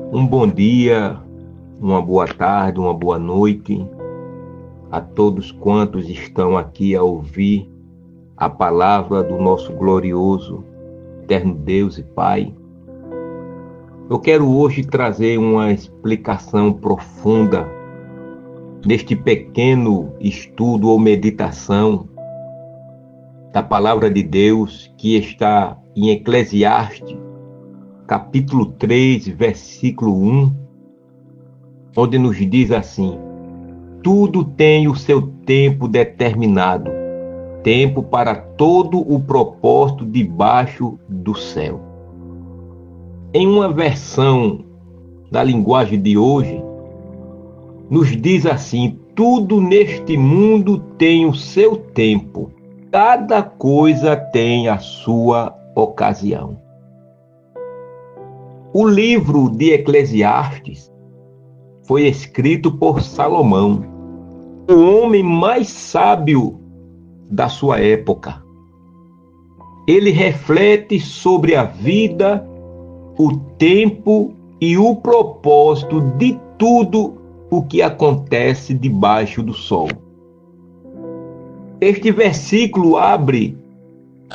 Um bom dia, uma boa tarde, uma boa noite a todos quantos estão aqui a ouvir a palavra do nosso glorioso, eterno Deus e Pai. Eu quero hoje trazer uma explicação profunda neste pequeno estudo ou meditação da palavra de Deus que está em Eclesiastes, capítulo 3, versículo 1, onde nos diz assim: tudo tem o seu tempo determinado, tempo para todo o propósito debaixo do céu. Em uma versão da linguagem de hoje, nos diz assim: tudo neste mundo tem o seu tempo, cada coisa tem a sua ocasião. O livro de Eclesiastes foi escrito por Salomão, o homem mais sábio da sua época. Ele reflete sobre a vida, o tempo e o propósito de tudo o que acontece debaixo do sol. Este versículo abre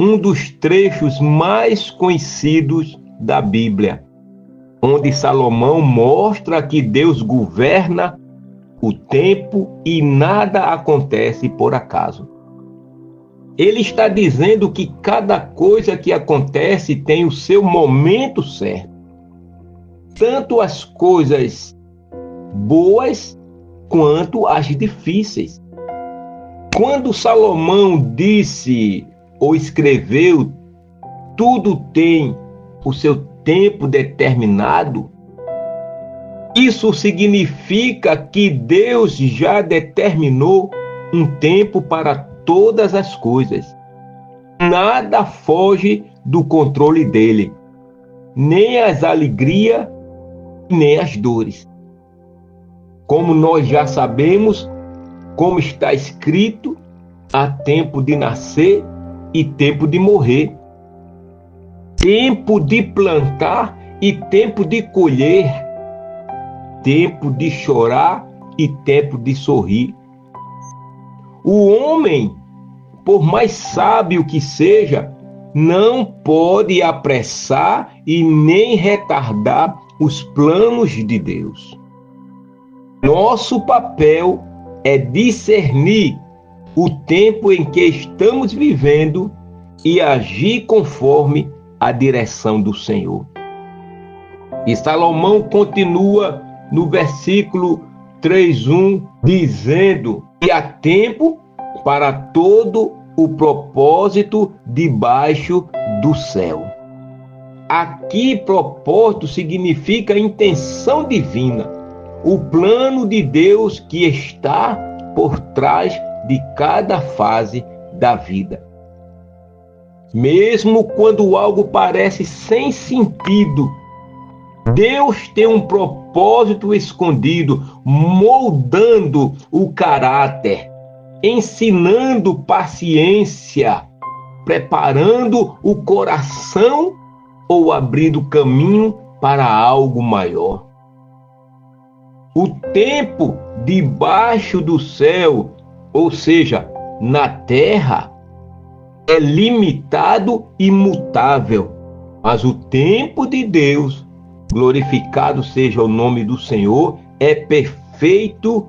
um dos trechos mais conhecidos da Bíblia, onde Salomão mostra que Deus governa o tempo e nada acontece por acaso. Ele está dizendo que cada coisa que acontece tem o seu momento certo. Tanto as coisas boas quanto as difíceis. Quando Salomão disse ou escreveu, tudo tem o seu tempo determinado, isso significa que Deus já determinou um tempo para todas as coisas. Nada foge do controle dele, nem as alegrias, nem as dores. Como nós já sabemos, como está escrito, há tempo de nascer e tempo de morrer. Tempo de plantar e tempo de colher, tempo de chorar e tempo de sorrir. O homem, por mais sábio que seja, não pode apressar e nem retardar os planos de Deus. Nosso papel é discernir o tempo em que estamos vivendo e agir conforme a direção do Senhor. E Salomão continua no versículo 3:1, dizendo que há tempo para todo o propósito debaixo do céu. Aqui, propósito significa intenção divina, o plano de Deus que está por trás de cada fase da vida. Mesmo quando algo parece sem sentido, Deus tem um propósito escondido, moldando o caráter, ensinando paciência, preparando o coração ou abrindo caminho para algo maior. O tempo debaixo do céu, ou seja, na terra, é limitado e mutável, mas o tempo de Deus, glorificado seja o nome do Senhor, é perfeito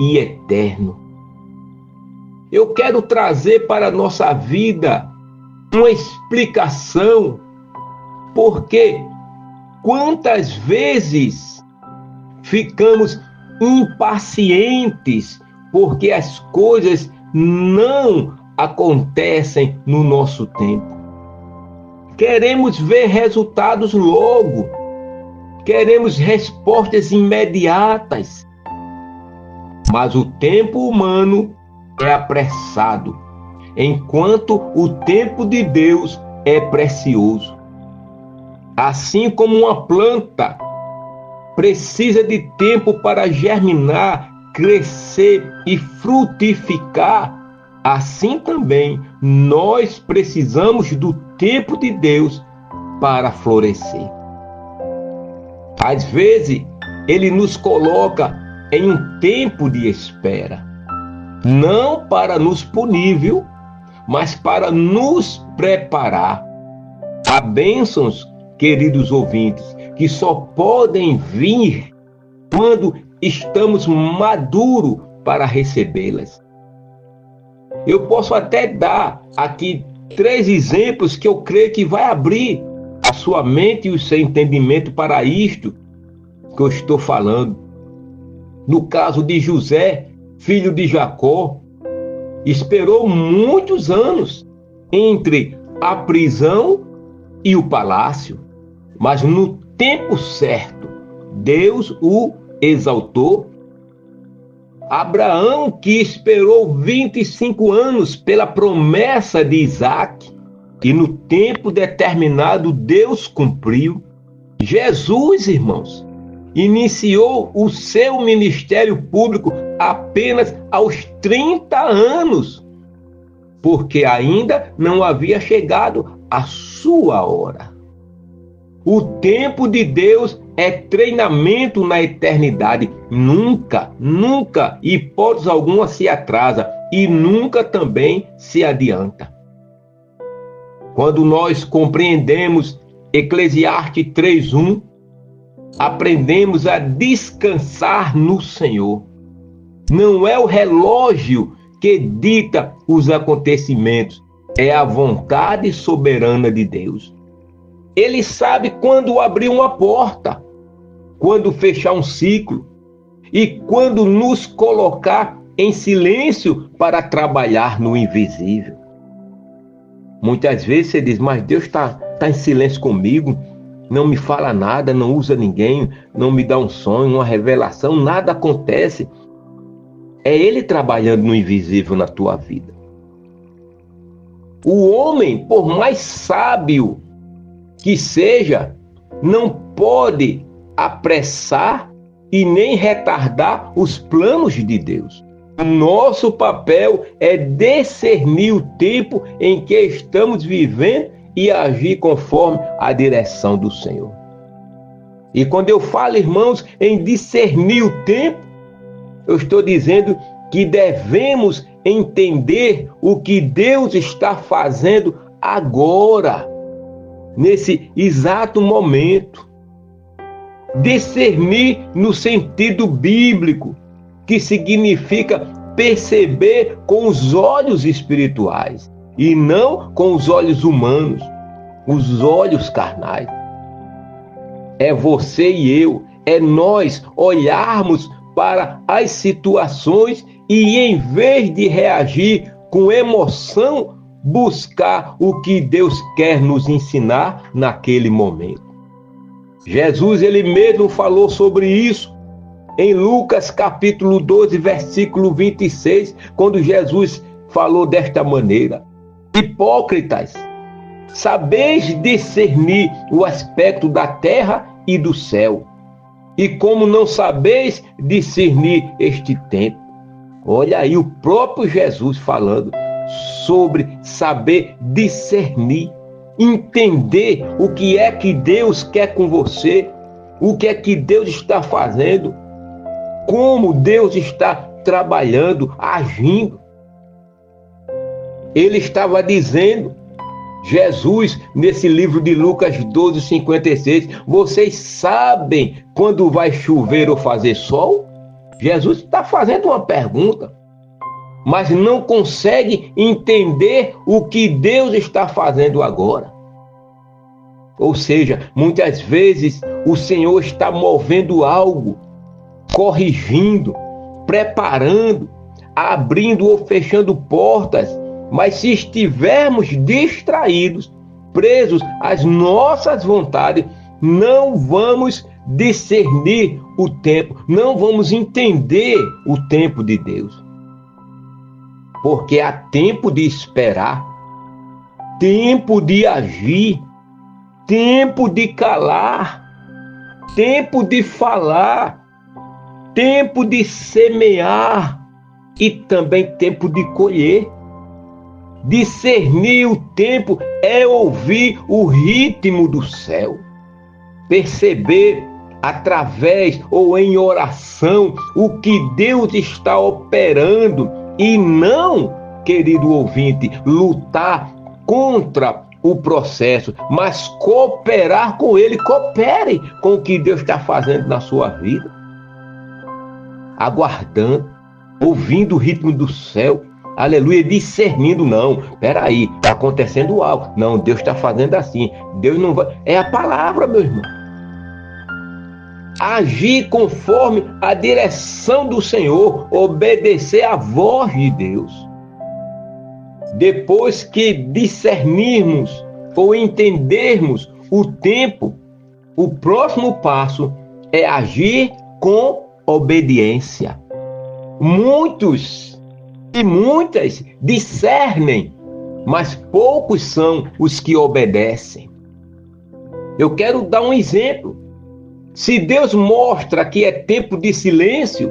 e eterno. Eu quero trazer para a nossa vida uma explicação, porque quantas vezes ficamos impacientes porque as coisas não acontecem no nosso tempo. Queremos ver resultados logo. Queremos respostas imediatas. Mas o tempo humano é apressado, enquanto o tempo de Deus é precioso. Assim como uma planta precisa de tempo para germinar, crescer e frutificar, assim também nós precisamos do tempo de Deus para florescer. Às vezes, ele nos coloca em um tempo de espera, não para nos punir, viu? Mas para nos preparar. Há bênçãos, queridos ouvintes, que só podem vir quando estamos maduros para recebê-las. Eu posso até dar aqui 3 exemplos que eu creio que vai abrir a sua mente e o seu entendimento para isto que eu estou falando. No caso de José, filho de Jacó, esperou muitos anos entre a prisão e o palácio, mas no tempo certo, Deus o exaltou. Abraão, que esperou 25 anos pela promessa de Isaac, e no tempo determinado Deus cumpriu. Jesus, irmãos, iniciou o seu ministério público apenas aos 30 anos, porque ainda não havia chegado a sua hora. O tempo de Deus é treinamento na eternidade. Nunca, hipótese alguma se atrasa e nunca também se adianta. Quando nós compreendemos Eclesiastes 3:1, aprendemos a descansar no Senhor. Não é o relógio que dita os acontecimentos, é a vontade soberana de Deus. Ele sabe quando abrir uma porta, quando fechar um ciclo e quando nos colocar em silêncio para trabalhar no invisível. Muitas vezes você diz, mas Deus está em silêncio comigo, não me fala nada, não usa ninguém, não me dá um sonho, uma revelação, nada acontece. É Ele trabalhando no invisível na tua vida. O homem, por mais sábio que seja, não pode apressar e nem retardar os planos de Deus. Nosso papel é discernir o tempo em que estamos vivendo e agir conforme a direção do Senhor. E quando eu falo, irmãos, em discernir o tempo, eu estou dizendo que devemos entender o que Deus está fazendo agora, nesse exato momento. Discernir no sentido bíblico, que significa perceber com os olhos espirituais e não com os olhos humanos, os olhos carnais. É você e eu, é nós olharmos para as situações e, em vez de reagir com emoção, buscar o que Deus quer nos ensinar naquele momento. Jesus, ele mesmo falou sobre isso em Lucas capítulo 12, versículo 26, quando Jesus falou desta maneira: hipócritas, sabeis discernir o aspecto da terra e do céu, e como não sabeis discernir este tempo. Olha aí o próprio Jesus falando sobre saber discernir, entender o que é que Deus quer com você, o que é que Deus está fazendo, como Deus está trabalhando, agindo. Ele estava dizendo, Jesus, nesse livro de Lucas 12:56, vocês sabem quando vai chover ou fazer sol? Jesus está fazendo uma pergunta, mas não consegue entender o que Deus está fazendo agora. Ou seja, muitas vezes o Senhor está movendo algo, corrigindo, preparando, abrindo ou fechando portas, mas se estivermos distraídos, presos às nossas vontades, não vamos discernir o tempo, não vamos entender o tempo de Deus. Porque há tempo de esperar, tempo de agir, tempo de calar, tempo de falar, tempo de semear e também tempo de colher. Discernir o tempo é ouvir o ritmo do céu, perceber através ou em oração, o que Deus está operando, e não, querido ouvinte, lutar contra o processo, mas cooperar com ele. Coopere com o que Deus está fazendo na sua vida, aguardando, ouvindo o ritmo do céu, aleluia, discernindo. Não, peraí, está acontecendo algo, não, Deus está fazendo assim, Deus não vai, é a palavra, meu irmão. Agir conforme a direção do Senhor, obedecer à voz de Deus. Depois que discernirmos ou entendermos o tempo, o próximo passo é agir com obediência. Muitos e muitas discernem, mas poucos são os que obedecem. Eu quero dar um exemplo. Se Deus mostra que é tempo de silêncio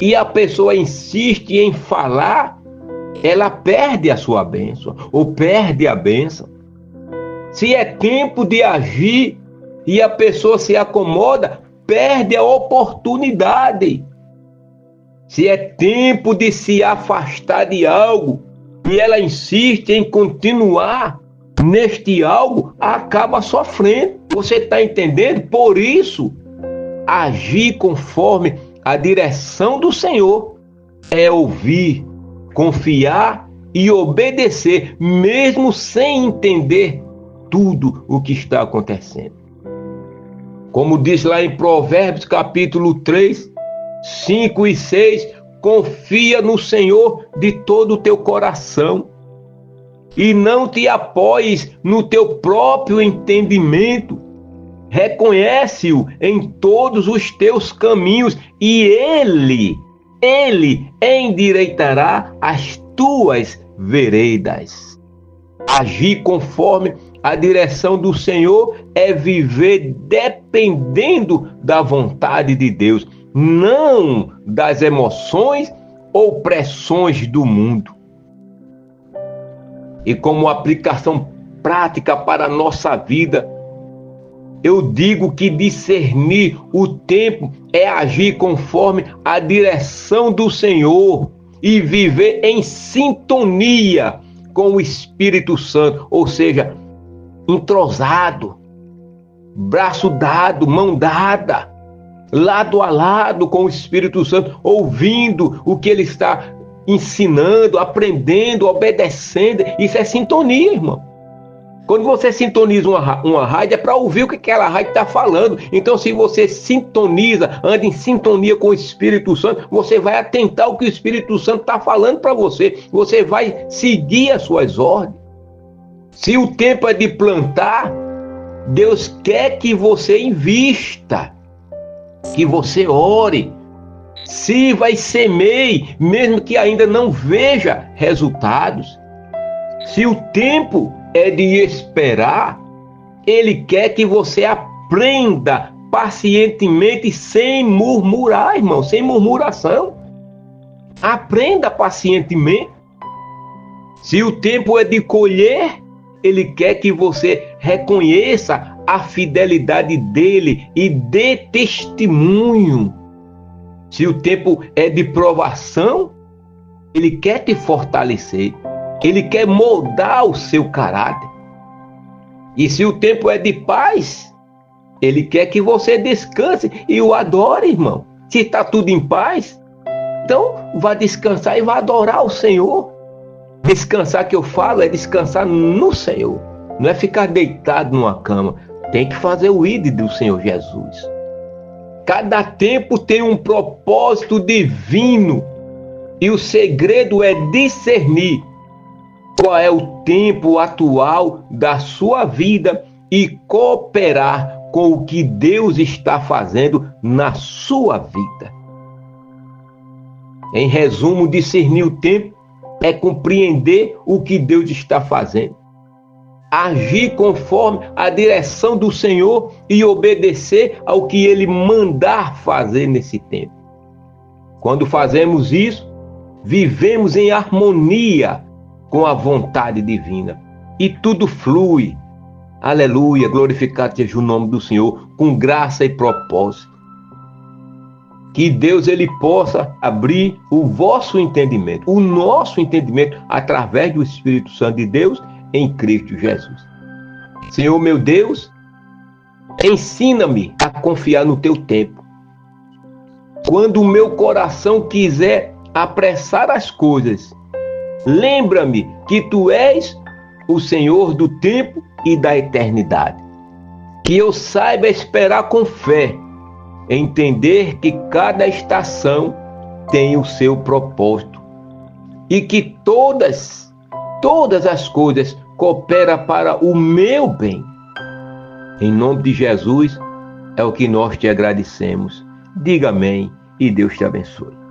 e a pessoa insiste em falar, ela perde a sua bênção, ou perde a bênção. Se é tempo de agir e a pessoa se acomoda, perde a oportunidade. Se é tempo de se afastar de algo e ela insiste em continuar neste algo, acaba sofrendo. Você está entendendo? Por isso, agir conforme a direção do Senhor é ouvir, confiar e obedecer, mesmo sem entender tudo o que está acontecendo. Como diz lá em Provérbios capítulo 3, 5 e 6, confia no Senhor de todo o teu coração e não te apoies no teu próprio entendimento. Reconhece-o em todos os teus caminhos e Ele endireitará as tuas veredas. Agir conforme a direção do Senhor é viver dependendo da vontade de Deus, não das emoções ou pressões do mundo. E como aplicação prática para a nossa vida, eu digo que discernir o tempo é agir conforme a direção do Senhor e viver em sintonia com o Espírito Santo, ou seja, entrosado, braço dado, mão dada, lado a lado com o Espírito Santo, ouvindo o que ele está ensinando, aprendendo, obedecendo. Isso é sintonia, irmão. Quando você sintoniza uma rádio, é para ouvir o que aquela rádio está falando. Então, se você sintoniza, anda em sintonia com o Espírito Santo, você vai atentar ao que o Espírito Santo está falando para você. Você vai seguir as suas ordens. Se o tempo é de plantar, Deus quer que você invista, que você ore, sirva e semeie, mesmo que ainda não veja resultados. Se o tempo é de esperar, Ele quer que você aprenda pacientemente, sem murmurar, irmão, sem murmuração. Aprenda pacientemente. Se o tempo é de colher, Ele quer que você reconheça a fidelidade dEle e dê testemunho. Se o tempo é de provação, Ele quer te fortalecer. Ele quer moldar o seu caráter. E se o tempo é de paz, Ele quer que você descanse e o adore, irmão. Se está tudo em paz, então vá descansar e vá adorar o Senhor. Descansar que eu falo é descansar no Senhor. Não é ficar deitado numa cama. Tem que fazer o ID do Senhor Jesus. Cada tempo tem um propósito divino. E o segredo é discernir qual é o tempo atual da sua vida e cooperar com o que Deus está fazendo na sua vida. Em resumo, discernir o tempo é compreender o que Deus está fazendo, agir conforme a direção do Senhor e obedecer ao que Ele mandar fazer nesse tempo. Quando fazemos isso, vivemos em harmonia com a vontade divina e tudo flui. Aleluia, glorificado seja o nome do Senhor, com graça e propósito. Que Deus ele possa abrir o vosso entendimento, o nosso entendimento, através do Espírito Santo de Deus em Cristo Jesus. Senhor meu Deus, ensina-me a confiar no teu tempo. Quando o meu coração quiser apressar as coisas, lembra-me que tu és o Senhor do tempo e da eternidade. Que eu saiba esperar com fé, entender que cada estação tem o seu propósito e que todas as coisas cooperam para o meu bem. Em nome de Jesus é o que nós te agradecemos. Diga amém e Deus te abençoe.